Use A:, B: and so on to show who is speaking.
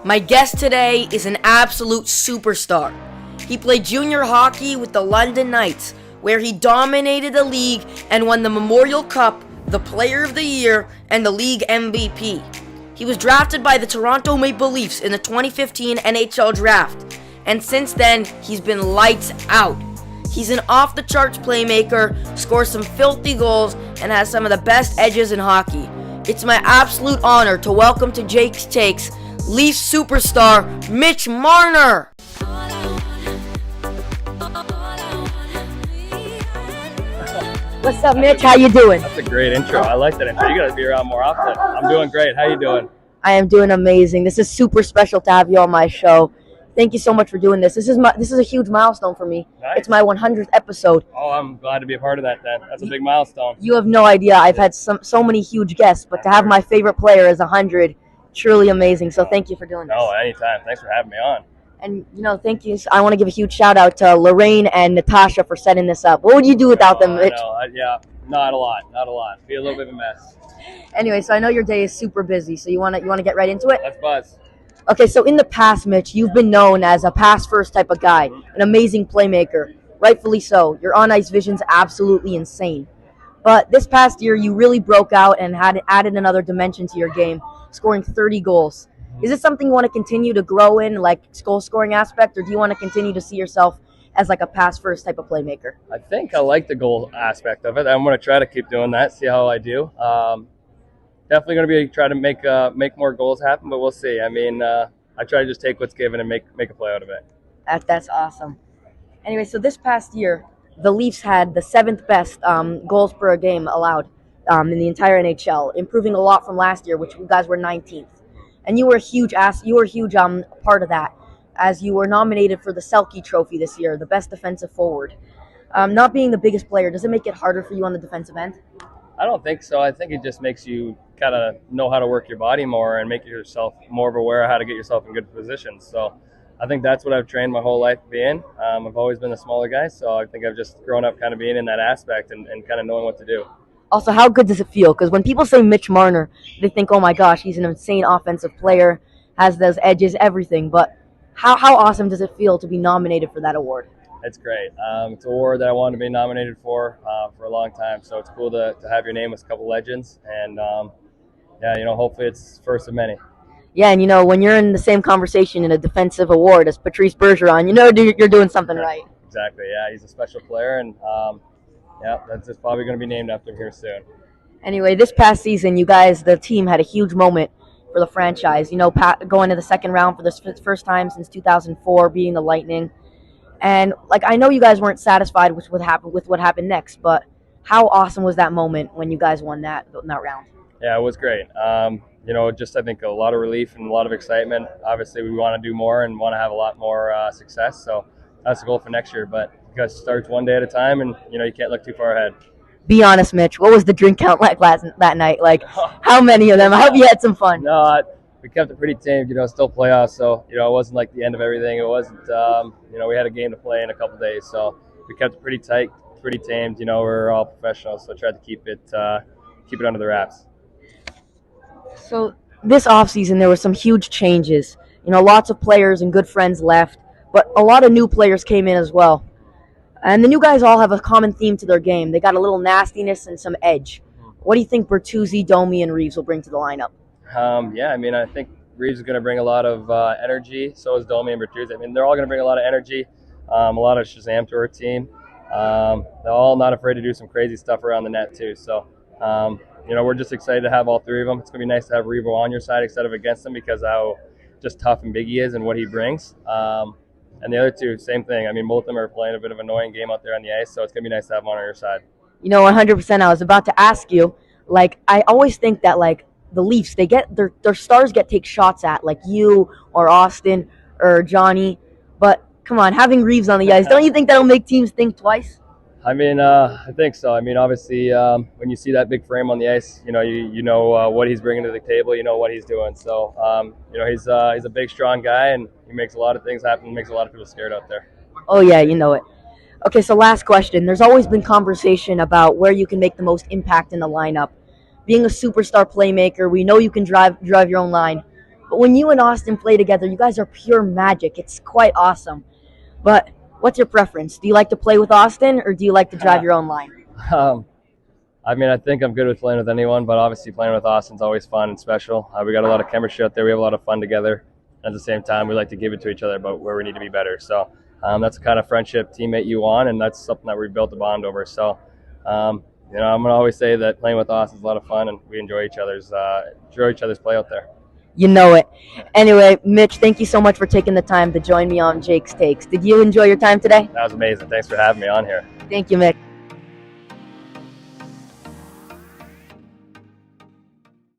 A: My guest today is an absolute superstar. He played junior hockey with the London Knights, where he dominated the league and won the Memorial Cup, the Player of the Year, and the league MVP. He was drafted by the Toronto Maple Leafs in the 2015 NHL Draft, and since then, he's been lights out. He's an off-the-charts playmaker, scores some filthy goals, and has some of the best edges in hockey. It's my absolute honor to welcome to Jake's Takes Leafs superstar Mitch Marner. What's up, Mitch? How you doing?
B: That's a great intro. I like that intro. You gotta be around more often. I'm doing great. How you doing?
A: I am doing amazing. This is super special to have you on my show. Thank you so much for doing this. This is a huge milestone for me.
B: Nice.
A: It's my 100th episode.
B: Oh, I'm glad to be a part of that then. That's a big milestone.
A: You have no idea. I've had so many huge guests, but to have my favorite player as 100, truly amazing. So thank you for doing this.
B: No, anytime. Thanks for having me on.
A: And, thank you. I want to give a huge shout out to Lorraine and Natasha for setting this up. What would you do without them, Mitch?
B: Yeah, not a lot. Be a little bit of a mess.
A: Anyway, so I know your day is super busy, so you want to get right into it?
B: Let's buzz.
A: Okay, so in the past, Mitch, you've been known as a pass-first type of guy, an amazing playmaker. Rightfully so. Your on-ice vision's absolutely insane. But this past year, you really broke out and had added another dimension to your game, scoring 30 goals. Is this something you want to continue to grow in, like goal-scoring aspect, or do you want to continue to see yourself as like a pass-first type of playmaker?
B: I think I like the goal aspect of it. I'm going to try to keep doing that, see how I do. Definitely going to be try to make more goals happen, but we'll see. I mean, I try to just take what's given and make a play out of it.
A: That's awesome. Anyway, so this past year, the Leafs had the 7th best goals per game allowed in the entire NHL, improving a lot from last year, which you guys were 19th. And you were a huge part of that, as you were nominated for the Selke Trophy this year, the best defensive forward. Not being the biggest player, does it make it harder for you on the defensive end?
B: I don't think so. I think it just makes you kind of know how to work your body more and make yourself more of aware of how to get yourself in good positions. So I think that's what I've trained my whole life being. I've always been a smaller guy, so I think I've just grown up kind of being in that aspect and kind of knowing what to do.
A: Also, how good does it feel? Because when people say Mitch Marner, they think, oh my gosh, he's an insane offensive player, has those edges, everything. But how awesome does it feel to be nominated for that award?
B: It's great. It's an award that I wanted to be nominated for a long time. So it's cool to have your name with a couple legends. And, hopefully it's first of many.
A: Yeah, and, when you're in the same conversation in a defensive award as Patrice Bergeron, you're doing something right.
B: Exactly, yeah. He's a special player, and, that's just probably going to be named after him here soon.
A: Anyway, this past season, you guys, the team, had a huge moment for the franchise. Going to the second round for the first time since 2004, beating the Lightning. And I know you guys weren't satisfied with what happened next, but how awesome was that moment when you guys won that round?
B: Yeah, it was great. Just I think a lot of relief and a lot of excitement. Obviously, we want to do more and want to have a lot more success. So that's the goal for next year. But you guys start one day at a time, and you can't look too far ahead.
A: Be honest, Mitch. What was the drink count like that night? How many of them? I hope you had some fun.
B: No, we kept it pretty tame, still playoffs, so, it wasn't like the end of everything. It wasn't, we had a game to play in a couple days, so we kept it pretty tight, pretty tamed. We're all professionals, so I tried to keep it under the wraps.
A: So this offseason, there were some huge changes. Lots of players and good friends left, but a lot of new players came in as well. And the new guys all have a common theme to their game. They got a little nastiness and some edge. What do you think Bertuzzi, Domi, and Reeves will bring to the lineup?
B: I think Reeves is going to bring a lot of energy. So is Domi and Bertuzzi. They're all going to bring a lot of energy, a lot of Shazam to our team. They're all not afraid to do some crazy stuff around the net too. So, we're just excited to have all three of them. It's going to be nice to have Revo on your side instead of against him because of how just tough and big he is and what he brings. And the other two, same thing. Both of them are playing a bit of an annoying game out there on the ice, so it's going to be nice to have them on your side.
A: 100%. I was about to ask you, I always think that, the Leafs, they get their stars take shots at, like you or Austin or Johnny. But come on, having Reeves on the ice, don't you think that'll make teams think twice?
B: I think so. Obviously, when you see that big frame on the ice, you know what he's bringing to the table. You know what he's doing. So, he's a big, strong guy, and he makes a lot of things happen. Makes a lot of people scared out there.
A: Oh yeah, you know it. Okay, so last question. There's always been conversation about where you can make the most impact in the lineup. Being a superstar playmaker, we know you can drive your own line. But when you and Austin play together, you guys are pure magic. It's quite awesome. But what's your preference? Do you like to play with Austin, or do you like to drive your own line?
B: Um, I mean, I think I'm good with playing with anyone, but obviously playing with Austin's always fun and special. We got a lot of chemistry out there. We have a lot of fun together. At the same time, we like to give it to each other about where we need to be better. So that's the kind of friendship, teammate you want, and that's something that we built a bond over. So, I'm going to always say that playing with Austin's a lot of fun, and we enjoy each other's play out there.
A: You know it. Anyway, Mitch, thank you so much for taking the time to join me on Jake's Takes. Did you enjoy your time today?
B: That was amazing. Thanks for having me on here.
A: Thank you, Mitch.